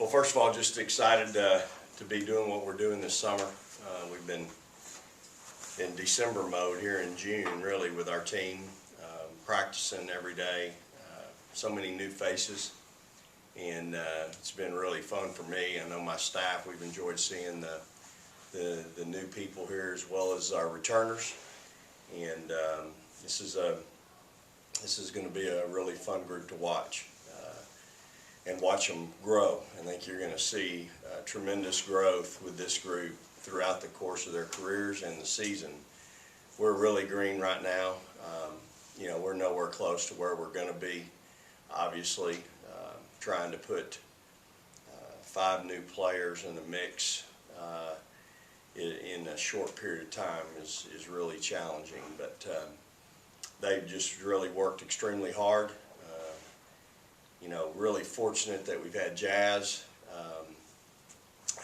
first of all, just excited to be doing what we're doing this summer. We've been in December mode here in June, really, with our team, practicing every day. So many new faces, and it's been really fun for me. I know my staff, we've enjoyed seeing the new people here as well as our returners, and this is going to be a really fun group to watch. And watch them grow. I think you're going to see tremendous growth with this group throughout the course of their careers and the season. We're really green right now. You know, we're nowhere close to where we're going to be. Obviously, trying to put 5 new players in the mix in a short period of time is really challenging. But they've just really worked extremely hard. You know, really fortunate that we've had Jazz,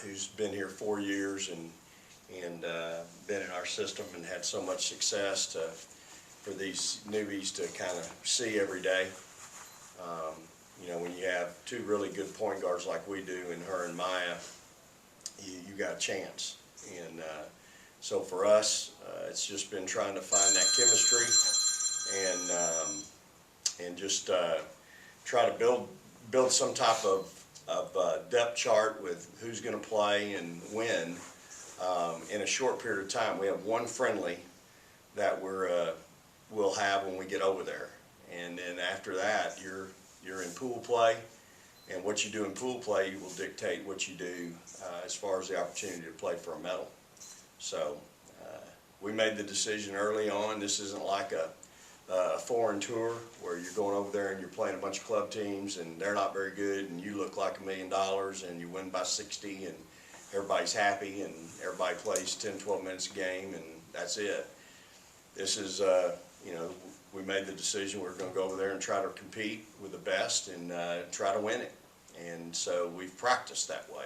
who's been here 4 years and been in our system and had so much success for these newbies to kind of see every day. You know, when you have 2 really good point guards like we do, in her and Myah, you got a chance. And so for us, it's just been trying to find that chemistry and just try to build some type of depth chart with who's going to play and when in a short period of time. We have 1 friendly that we'll have when we get over there, and then after that you're in pool play, and what you do in pool play will dictate what you do as far as the opportunity to play for a medal. So we made the decision early on. This isn't like a foreign tour where you're going over there and you're playing a bunch of club teams and they're not very good and you look like $1 million and you win by 60 and everybody's happy and everybody plays 10-12 minutes a game and that's it. This is, you know, we made the decision we're going to go over there and try to compete with the best and try to win it. And so we've practiced that way.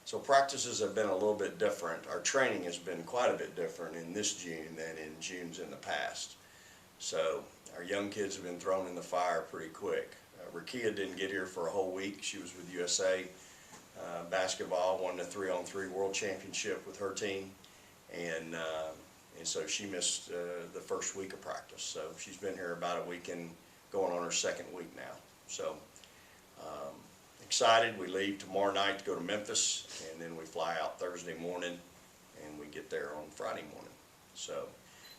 So practices have been a little bit different. Our training has been quite a bit different in this June than in Junes in the past. So our young kids have been thrown in the fire pretty quick. Rakia didn't get here for a whole week. She was with USA basketball, won the 3-on-3 world championship with her team, and so she missed the first week of practice. So she's been here about a week and going on her 2nd week now. So excited. We leave tomorrow night to go to Memphis, and then we fly out Thursday morning, and we get there on Friday morning. So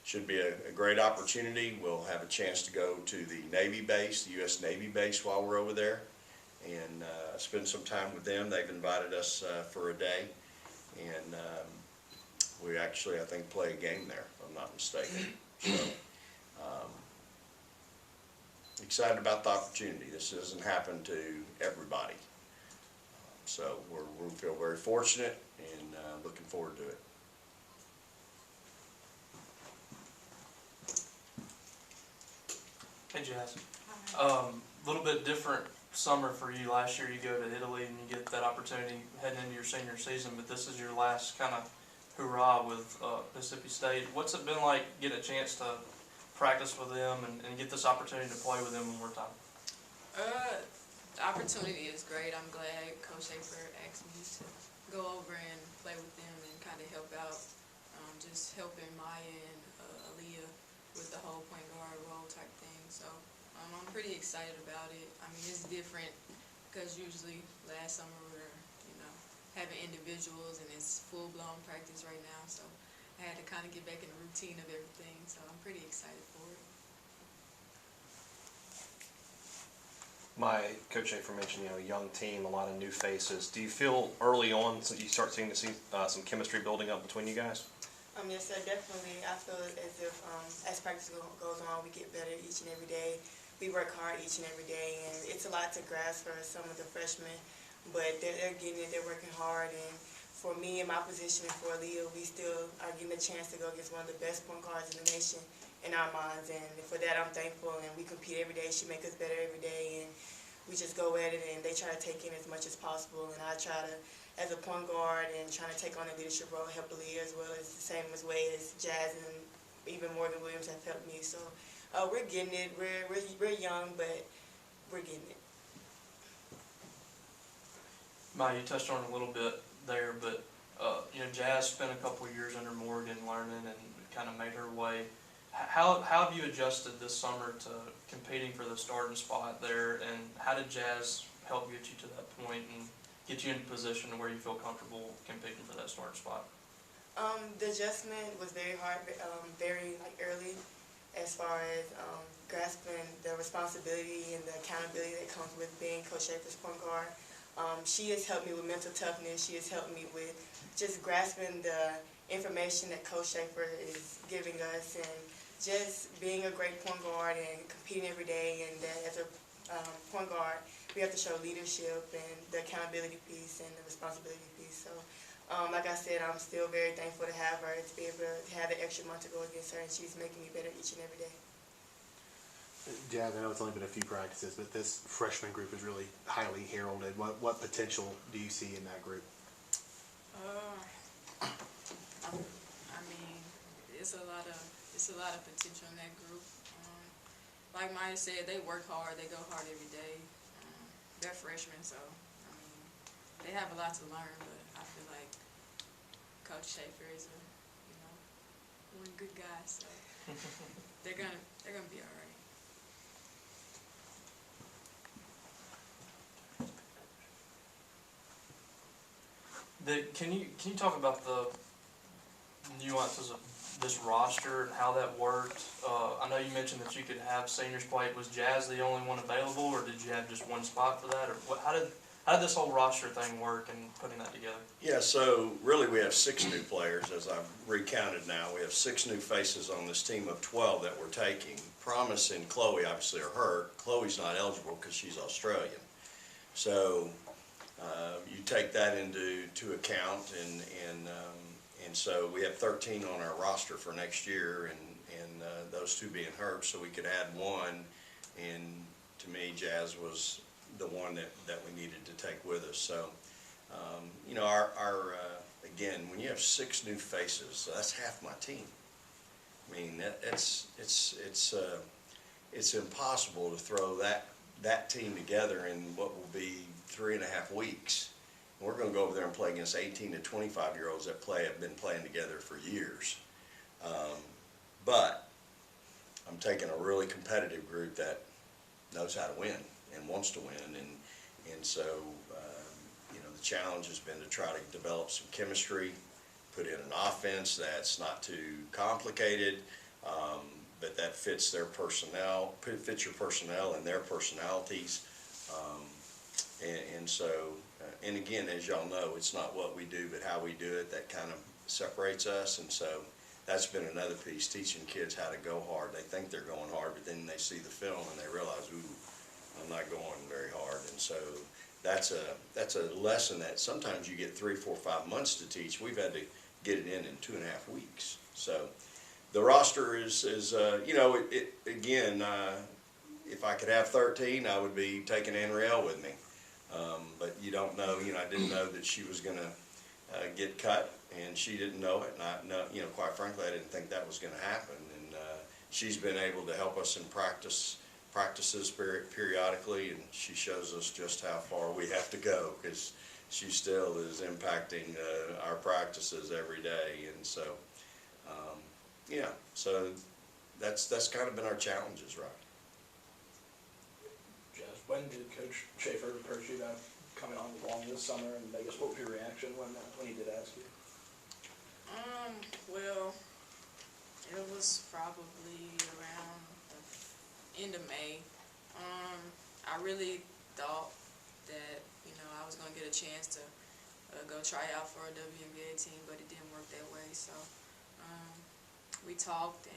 should be a great opportunity. We'll have a chance to go to the Navy base, the U.S. Navy base, while we're over there, and spend some time with them. They've invited us for a day, and we actually, I think, play a game there, if I'm not mistaken. So excited about the opportunity. This doesn't happen to everybody. So we feel very fortunate and looking forward to it. Hey Jazz, little bit different summer for you. Last year you go to Italy and you get that opportunity heading into your senior season, but this is your last kind of hurrah with Mississippi State. What's it been like getting a chance to practice with them and get this opportunity to play with them one more time? The opportunity is great. I'm glad Coach Schaefer asked me to go over and play with them and kind of help out, just helping Myah and Aaliyah with the whole point guard role type thing. So I'm pretty excited about it. I mean, it's different because usually last summer we were, you know, having individuals and it's full-blown practice right now. So I had to kind of get back in the routine of everything. So I'm pretty excited for it. Coach Schaefer mentioned, you know, a young team, a lot of new faces. Do you feel early on, so you start seeing some chemistry building up between you guys? Yes, sir, definitely. I feel as if as practice goes on, we get better each and every day. We work hard each and every day, and it's a lot to grasp for some of the freshmen, but they're getting it, they're working hard, and for me in my position and for Aaliyah, we still are getting a chance to go against one of the best point guards in the nation in our minds, and for that I'm thankful, and we compete every day. She makes us better every day, and we just go at it, and they try to take in as much as possible, and I try to, as a point guard and trying to take on a leadership role, help Aaliyah as well as the same way as Jazz and even Morgan Williams have helped me. So we're getting it. We're young, but we're getting it. Myah, you touched on it a little bit there, but Jazz spent a couple of years under Morgan learning and kind of made her way. How have you adjusted this summer to competing for the starting spot there, and how did Jazz help get you to that point and get you in a position where you feel comfortable competing for that starting spot? The adjustment was very hard, very early, as far as grasping the responsibility and the accountability that comes with being Coach Schaefer's point guard. She has helped me with mental toughness. She has helped me with just grasping the information that Coach Schaefer is giving us, and just being a great point guard and competing every day. And that as a point guard, we have to show leadership and the accountability piece and the responsibility piece. So, like I said, I'm still very thankful to have her, to be able to have the extra month to go against her, and she's making me better each and every day. Jazz, I know it's only been a few practices, but this freshman group is really highly heralded. What potential do you see in that group? I mean, it's a lot of potential in that group. Like Myah said, they work hard, they go hard every day. They're freshmen, so I mean, they have a lot to learn. But I feel like Coach Schaefer is one good guy, so they're gonna be all right. Can you talk about the nuances of this roster and how that worked? I know you mentioned that you could have seniors play. Was Jazz the only one available, or did you have just one spot for that, or how did this whole roster thing work and putting that together? Yeah, so really we have 6 new players, as I've recounted now. We have 6 new faces on this team of 12 that we're taking. Promise and Chloe obviously are hurt. Chloe's not eligible because she's Australian. So you take that into account, and so we have 13 on our roster for next year, and those 2 being hurt, so we could add 1. And to me, Jazz was the one that we needed to take with us. So, again, when you have 6 new faces, that's half my team. I mean, it's impossible to throw that team together in what will be 3.5 weeks. And we're going to go over there and play against 18 to 25-year-olds that have been playing together for years. But I'm taking a really competitive group that knows how to win and wants to win, and so the challenge has been to try to develop some chemistry, put in an offense that's not too complicated, but that fits their personnel, fits your personnel and their personalities, and so and again, as y'all know, it's not what we do but how we do it that kind of separates us. And so that's been another piece, teaching kids how to go hard. They think they're going hard, but then they see the film and they realize, ooh, I'm not going very hard. And so that's a lesson that sometimes you get 3, 4, 5 months to teach. We've had to get it in 2.5 weeks. So the roster is again, if I could have 13, I would be taking Anriel with me. But you don't know. I didn't know that she was going to get cut, and she didn't know it. And I, quite frankly, I didn't think that was going to happen. And she's been able to help us in practices periodically, and she shows us just how far we have to go, because she still is impacting our practices every day. And so, so that's kind of been our challenges, right? Jazz, when did Coach Schaefer approach you about coming on along this summer, and I guess what was your reaction when he did ask you? Well, it was probably around the end of May. I really thought that I was gonna get a chance to go try out for a WNBA team, but it didn't work that way. So we talked, and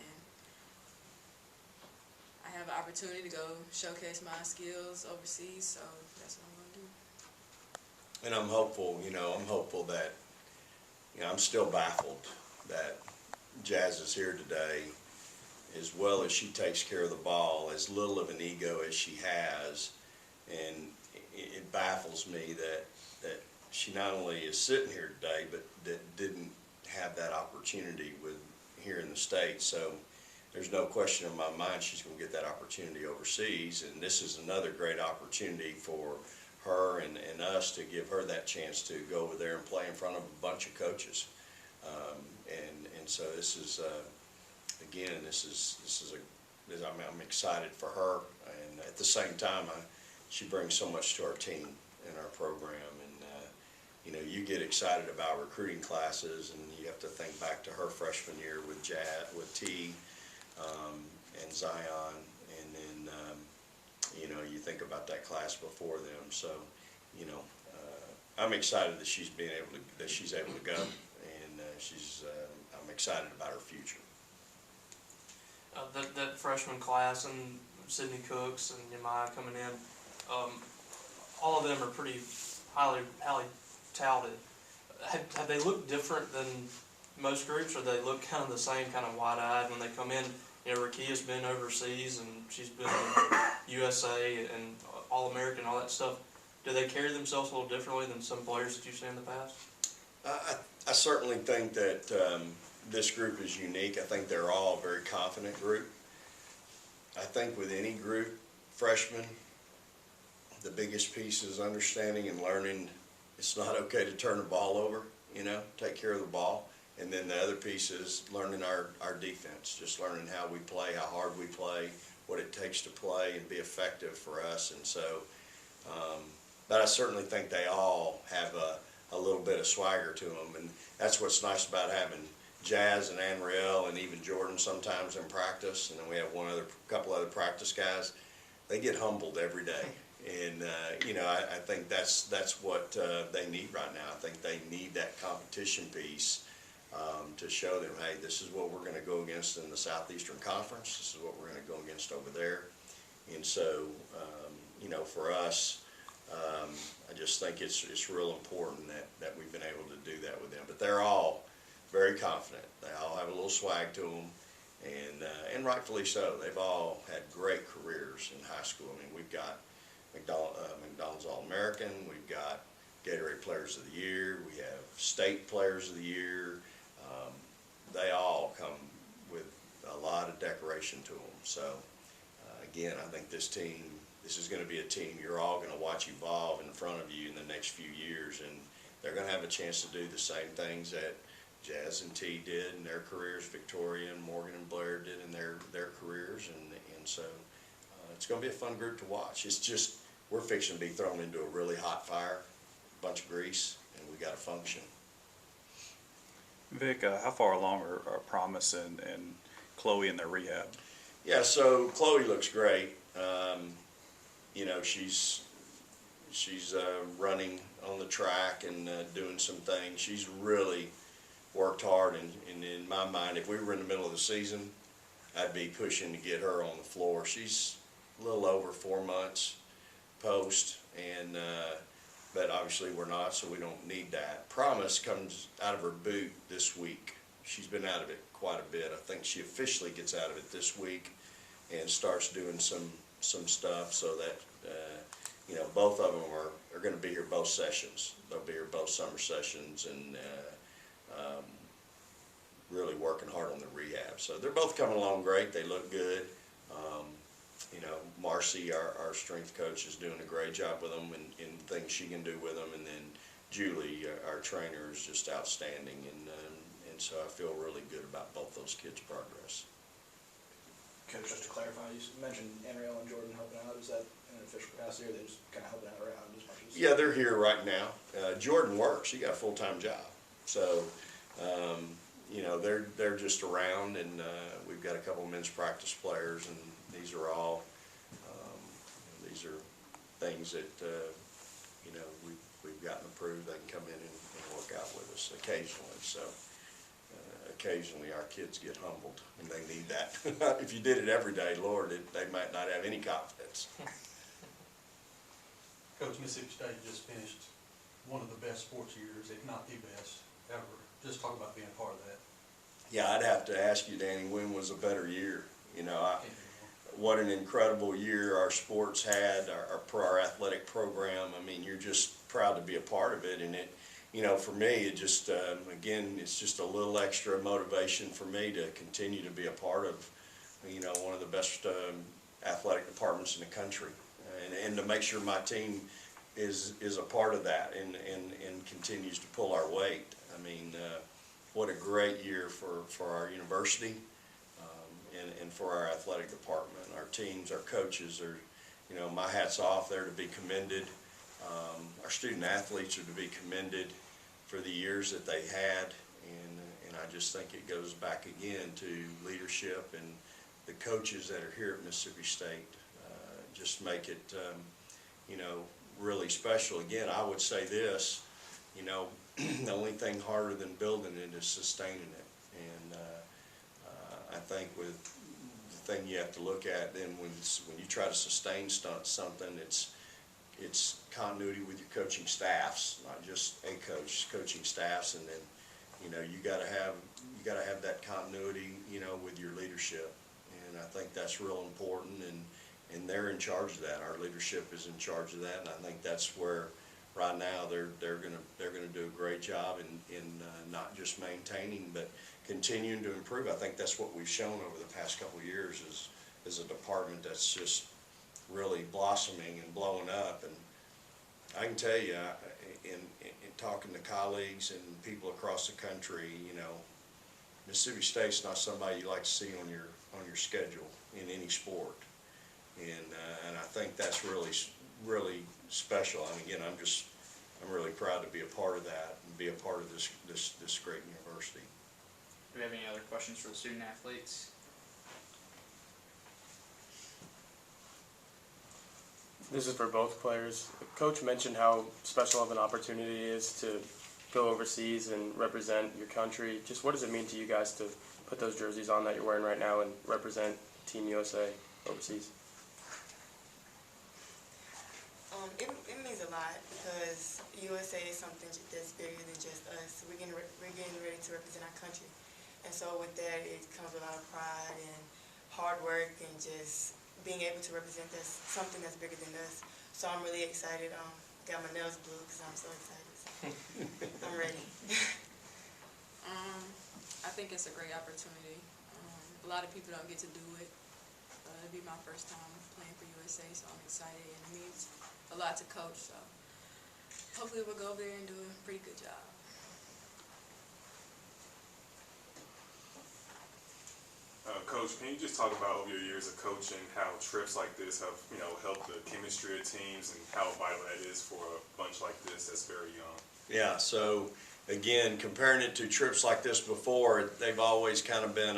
I have an opportunity to go showcase my skills overseas, so that's what I'm going to do. And I'm hopeful, I'm hopeful that, I'm still baffled that Jazz is here today, as well as she takes care of the ball, as little of an ego as she has, and it baffles me that she not only is sitting here today, but that didn't have that opportunity here in the States. So there's no question in my mind she's going to get that opportunity overseas, and this is another great opportunity for her and us to give her that chance to go over there and play in front of a bunch of coaches. And so this is, again, I'm excited for her, and at the same time, she brings so much to our team and our program. And you know, you get excited about recruiting classes, and you have to think back to her freshman year with T, and Zion, and then you know, you think about that class before them. So, you know, I'm excited that she's able to go, and I'm excited about her future. That freshman class and Sydney Cooks and Myah coming in, all of them are pretty highly touted. Have they looked different than most groups, or they look kind of the same, kind of wide-eyed when they come in? You know, Rakia's been overseas and she's been in USA and All-American, all that stuff. Do they carry themselves a little differently than some players that you've seen in the past? I certainly think that this group is unique. I think they're all a very confident group. I think with any group, freshmen, the biggest piece is understanding and learning it's not okay to turn the ball over, you know, take care of the ball. And then the other piece is learning our defense, just learning how we play, how hard we play, what it takes to play and be effective for us. And so, but I certainly think they all have a little bit of swagger to them. And that's what's nice about having Jazz and Anriel and even Jordan sometimes in practice. And then we have couple other practice guys. They get humbled every day. And, you know, I think that's what they need right now. I think they need that competition piece to show them, hey, this is what we're going to go against in the Southeastern Conference. This is what we're going to go against over there. And so, you know, for us, I just think it's real important that we've been able to do that with them. But they're all very confident. They all have a little swag to them, and rightfully so. They've all had great careers in high school. I mean, we've got McDonald's All-American, we've got Gatorade Players of the Year, we have State Players of the Year. They all come with a lot of decoration to them. So, again, I think this is going to be a team you're all going to watch evolve in front of you in the next few years, and they're going to have a chance to do the same things that Jazz and T did in their careers, Victoria and Morgan and Blair did in their careers, and so it's going to be a fun group to watch. It's just we're fixing to be thrown into a really hot fire, a bunch of grease, and we got to function. Vic, how far along are Promise and Chloe in their rehab? Yeah, so Chloe looks great. You know, she's running on the track and doing some things. She's really worked hard, and in my mind, if we were in the middle of the season, I'd be pushing to get her on the floor. She's a little over 4 months post, and but obviously we're not, so we don't need that. Promise comes out of her boot this week. She's been out of it quite a bit. I think she officially gets out of it this week and starts doing some stuff, so that you know, both of them are going to be here both sessions. They'll be here both summer sessions, and really working hard on the rehab. So they're both coming along great. They look good. You know, Marcy, our strength coach, is doing a great job with them in things she can do with them, and then Julie, our trainer, is just outstanding, and so I feel really good about both those kids' progress. Coach, just to clarify, you mentioned Anriel and Jordan helping out. Is that in an official capacity, or are they just kind of helping out around as much as? Yeah, they're here right now. Jordan works. He got a full-time job, so you know, they're just around, and we've got a couple of men's practice players, and these are all these are things that you know, we've gotten approved. They can come in and work out with us occasionally. So occasionally our kids get humbled, and they need that. If you did it every day, Lord, they might not have any confidence. Coach, Mississippi State just finished one of the best sports years, if not the best ever. Just talk about being a part of that. Yeah, I'd have to ask you, Danny, when was a better year? You know, what an incredible year our sports had, our athletic program. I mean, you're just proud to be a part of it, and it, you know, for me, it just again, it's just a little extra motivation for me to continue to be a part of, you know, one of the best athletic departments in the country, and to make sure my team is a part of that and continues to pull our weight. I mean, what a great year for our university, and for our athletic department. Our teams, our coaches are, you know, my hat's off. They're to be commended. Our student athletes are to be commended for the years that they had, and I just think it goes back again to leadership, and the coaches that are here at Mississippi State just make it, you know, really special. Again, I would say this, you know, the only thing harder than building it is sustaining it. And I think with the thing you have to look at then when you try to sustain something, it's continuity with your coaching staffs, not just a coach, coaching staffs, and then, you know, you gotta have that continuity, you know, with your leadership. And I think that's real important, and they're in charge of that. Our leadership is in charge of that, and I think that's where right now they're gonna do a great job in not just maintaining but continuing to improve. I think that's what we've shown over the past couple of years is a department that's just really blossoming and blowing up. And I can tell you, in talking to colleagues and people across the country, you know, Mississippi State's not somebody you like to see on your schedule in any sport. And I think that's really special. And again, I'm really proud to be a part of that and be a part of this great university. Do we have any other questions for the student athletes? This is for both players. Coach mentioned how special of an opportunity it is to go overseas and represent your country. Just what does it mean to you guys to put those jerseys on that you're wearing right now and represent Team USA overseas? It means a lot because USA is something that's bigger than just us. We're getting ready to represent our country, and so with that it comes a lot of pride and hard work and just being able to represent something that's bigger than us. So I'm really excited. Got my nails blue because I'm so excited. So I'm ready. I think it's a great opportunity. A lot of people don't get to do it. It'll be my first time playing for USA, so I'm excited, and it means a lot to coach. So hopefully we'll go over there and do a pretty good job. Coach, can you just talk about over your years of coaching how trips like this have, you know, helped the chemistry of teams and how vital that is for a bunch like this that's very young? Yeah, so again, comparing it to trips like this before, they've always kind of been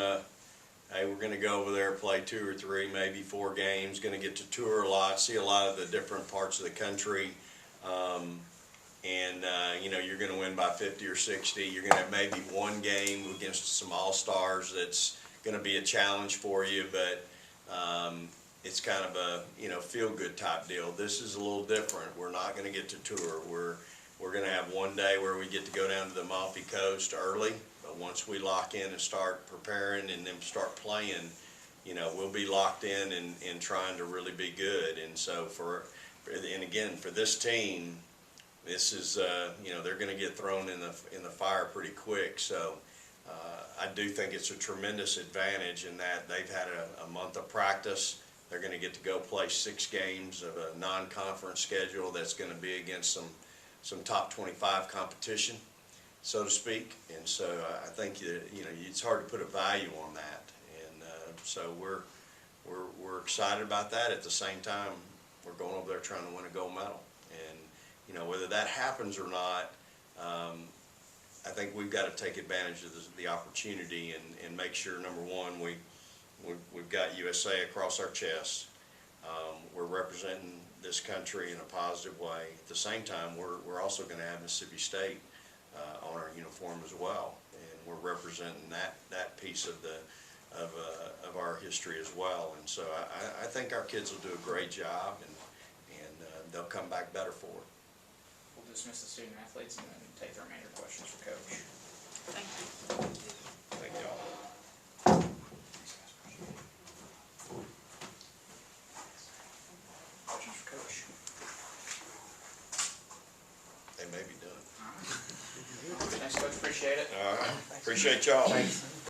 hey, we're going to go over there, play 2 or 3, maybe 4 games, going to get to tour a lot, see a lot of the different parts of the country, you know, you're going to win by 50 or 60. You're going to have maybe one game against some all-stars that's going to be a challenge for you, but it's kind of a, you know, feel-good type deal. This is a little different. We're not going to get to tour. We're going to have one day where we get to go down to the Amalfi Coast early, but once we lock in and start preparing and then start playing, you know, we'll be locked in and trying to really be good. And so and again, for this team, this is, you know, they're going to get thrown in the fire pretty quick. So I do think it's a tremendous advantage in that they've had a month of practice. They're going to get to go play 6 games of a non-conference schedule that's going to be against some top 25 competition, so to speak. And so I think you know, it's hard to put a value on that. And so we're excited about that. At the same time, we're going over there trying to win a gold medal. And you know, whether that happens or not, I think we've got to take advantage of the opportunity and make sure, number one, we've got USA across our chest. We're representing this country in a positive way. At the same time, we're also going to have Mississippi State on our uniform as well, and we're representing that piece of our history as well. And so I think our kids will do a great job, and they'll come back better for it. We'll dismiss the student athletes and then take the remainder questions for Coach. Thank you. Thank y'all. Questions for Coach? They may be done. Thanks, Coach. Appreciate it. All right. Appreciate y'all.